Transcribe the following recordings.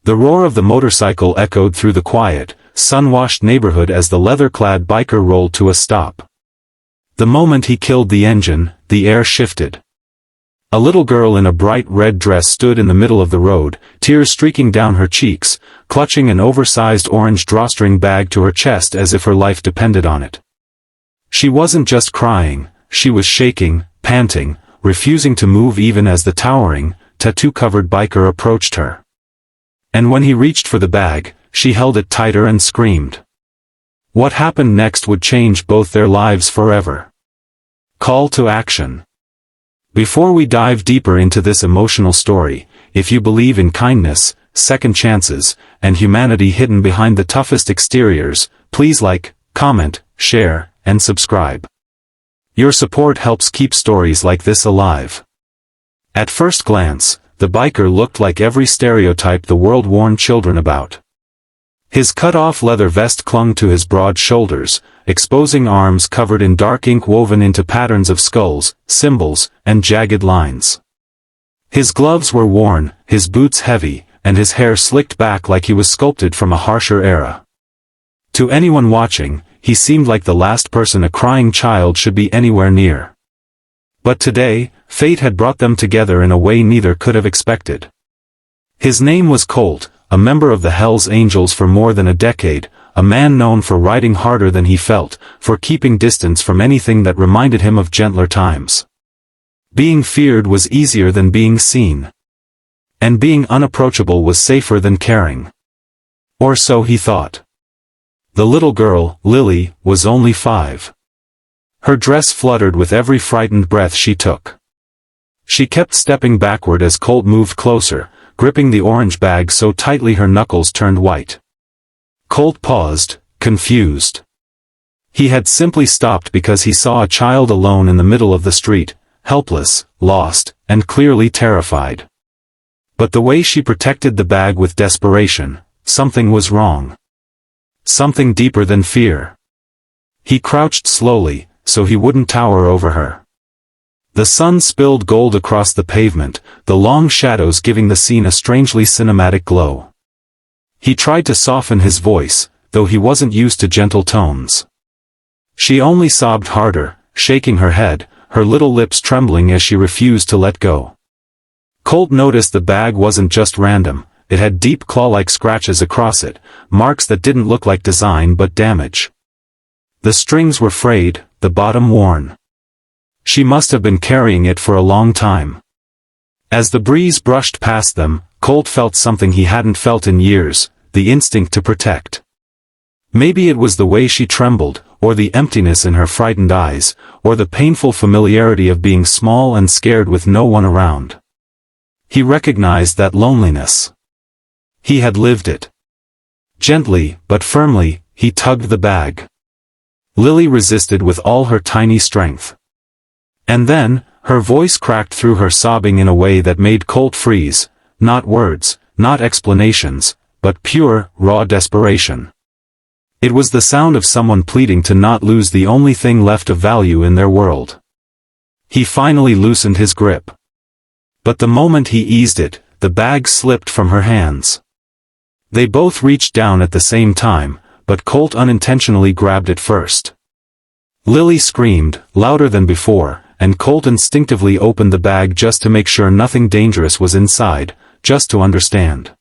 The roar of the motorcycle echoed through the quiet, sun-washed neighborhood as the leather-clad biker rolled to a stop. The moment he killed the engine, the air shifted. A little girl in a bright red dress stood in the middle of the road, tears streaking down her cheeks, clutching an oversized orange drawstring bag to her chest as if her life depended on it. She wasn't just crying, she was shaking, panting, refusing to move even as the towering, tattoo-covered biker approached her. And when he reached for the bag, she held it tighter and screamed. What happened next would change both their lives forever. Call to action. Before we dive deeper into this emotional story, if you believe in kindness, second chances, and humanity hidden behind the toughest exteriors, please like, comment, share, and subscribe. Your support helps keep stories like this alive. At first glance, the biker looked like every stereotype the world warned children about. His cut-off leather vest clung to his broad shoulders, exposing arms covered in dark ink woven into patterns of skulls, symbols, and jagged lines. His gloves were worn, his boots heavy, and his hair slicked back like he was sculpted from a harsher era. To anyone watching, he seemed like the last person a crying child should be anywhere near. But today, fate had brought them together in a way neither could have expected. His name was Colt, a member of the Hells Angels for more than a decade, a man known for riding harder than he felt, for keeping distance from anything that reminded him of gentler times. Being feared was easier than being seen. And being unapproachable was safer than caring. Or so he thought. The little girl, Lily, was only 5. Her dress fluttered with every frightened breath she took. She kept stepping backward as Colt moved closer, gripping the orange bag so tightly her knuckles turned white. Colt paused, confused. He had simply stopped because he saw a child alone in the middle of the street, helpless, lost, and clearly terrified. But the way she protected the bag with desperation, something was wrong. Something deeper than fear. He crouched slowly, so he wouldn't tower over her. The sun spilled gold across the pavement, the long shadows giving the scene a strangely cinematic glow. He tried to soften his voice, though he wasn't used to gentle tones. She only sobbed harder, shaking her head, her little lips trembling as she refused to let go. Colt noticed the bag wasn't just random, it had deep claw-like scratches across it, marks that didn't look like design but damage. The strings were frayed, the bottom worn. She must have been carrying it for a long time. As the breeze brushed past them, Colt felt something he hadn't felt in years, the instinct to protect. Maybe it was the way she trembled, or the emptiness in her frightened eyes, or the painful familiarity of being small and scared with no one around. He recognized that loneliness. He had lived it. Gently, but firmly, he tugged the bag. Lily resisted with all her tiny strength. And then, her voice cracked through her sobbing in a way that made Colt freeze, not words, not explanations, but pure, raw desperation. It was the sound of someone pleading to not lose the only thing left of value in their world. He finally loosened his grip. But the moment he eased it, the bag slipped from her hands. They both reached down at the same time, but Colt unintentionally grabbed it first. Lily screamed, louder than before, and Colt instinctively opened the bag just to make sure nothing dangerous was inside, just to understand.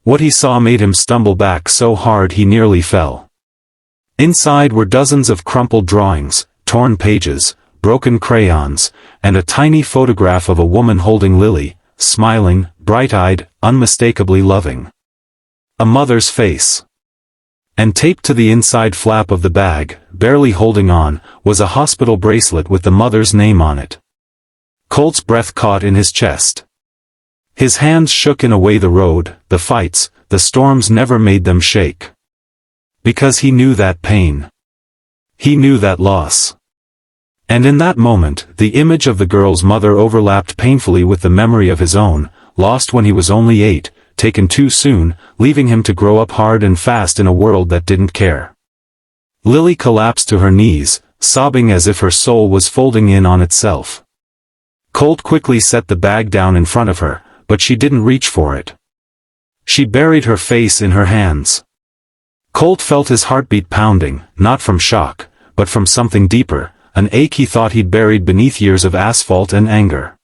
What he saw made him stumble back so hard he nearly fell. Inside were dozens of crumpled drawings, torn pages, broken crayons, and a tiny photograph of a woman holding Lily, smiling, bright-eyed, unmistakably loving. A mother's face. And taped to the inside flap of the bag, barely holding on, was a hospital bracelet with the mother's name on it. Colt's breath caught in his chest. His hands shook in a way the road, the fights, the storms never made them shake. Because he knew that pain. He knew that loss. And in that moment, the image of the girl's mother overlapped painfully with the memory of his own, lost when he was only 8, taken too soon, leaving him to grow up hard and fast in a world that didn't care. Lily collapsed to her knees, sobbing as if her soul was folding in on itself. Colt quickly set the bag down in front of her, but she didn't reach for it. She buried her face in her hands. Colt felt his heartbeat pounding, not from shock, but from something deeper, an ache he thought he'd buried beneath years of asphalt and anger.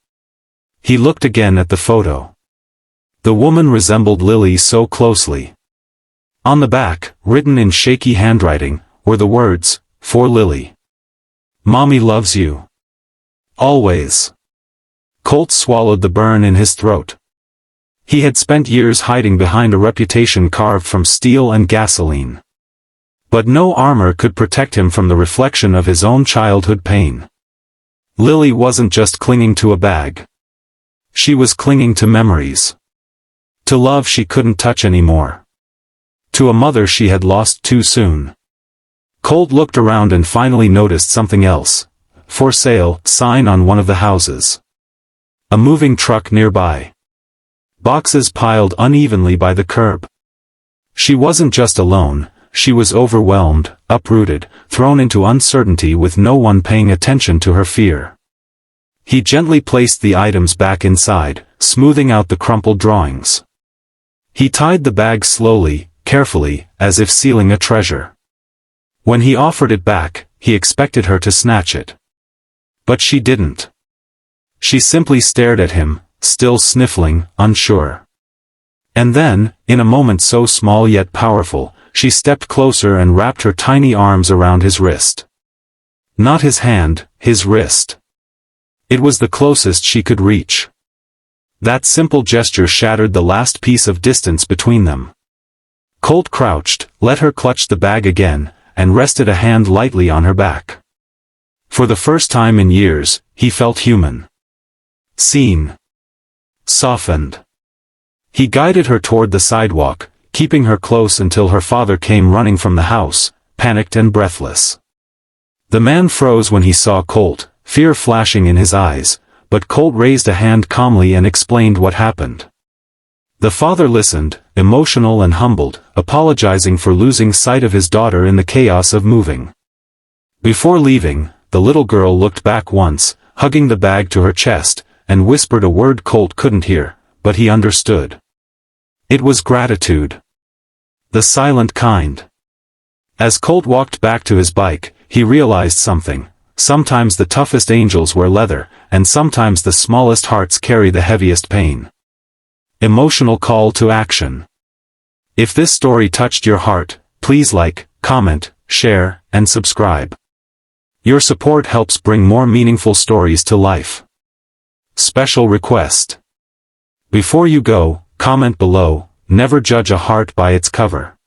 He looked again at the photo. The woman resembled Lily so closely. On the back, written in shaky handwriting, were the words, "For Lily. Mommy loves you. Always." Colt swallowed the burn in his throat. He had spent years hiding behind a reputation carved from steel and gasoline. But no armor could protect him from the reflection of his own childhood pain. Lily wasn't just clinging to a bag. She was clinging to memories. To love she couldn't touch anymore. To a mother she had lost too soon. Colt looked around and finally noticed something else. "For sale" sign on one of the houses. A moving truck nearby. Boxes piled unevenly by the curb. She wasn't just alone, she was overwhelmed, uprooted, thrown into uncertainty with no one paying attention to her fear. He gently placed the items back inside, smoothing out the crumpled drawings. He tied the bag slowly, carefully, as if sealing a treasure. When he offered it back, he expected her to snatch it. But she didn't. She simply stared at him, still sniffling, unsure. And then, in a moment so small yet powerful, she stepped closer and wrapped her tiny arms around his wrist. Not his hand, his wrist. It was the closest she could reach. That simple gesture shattered the last piece of distance between them. Colt crouched, let her clutch the bag again, and rested a hand lightly on her back. For the first time in years, he felt human. Seen. Softened. He guided her toward the sidewalk, keeping her close until her father came running from the house, panicked and breathless. The man froze when he saw Colt, fear flashing in his eyes, but Colt raised a hand calmly and explained what happened. The father listened, emotional and humbled, apologizing for losing sight of his daughter in the chaos of moving. Before leaving, the little girl looked back once, hugging the bag to her chest, and whispered a word Colt couldn't hear, but he understood. It was gratitude. The silent kind. As Colt walked back to his bike, he realized something. Sometimes the toughest angels wear leather, and sometimes the smallest hearts carry the heaviest pain. Emotional call to action. If this story touched your heart, please like, comment, share, and subscribe. Your support helps bring more meaningful stories to life. Special request. Before you go, comment below, never judge a heart by its cover.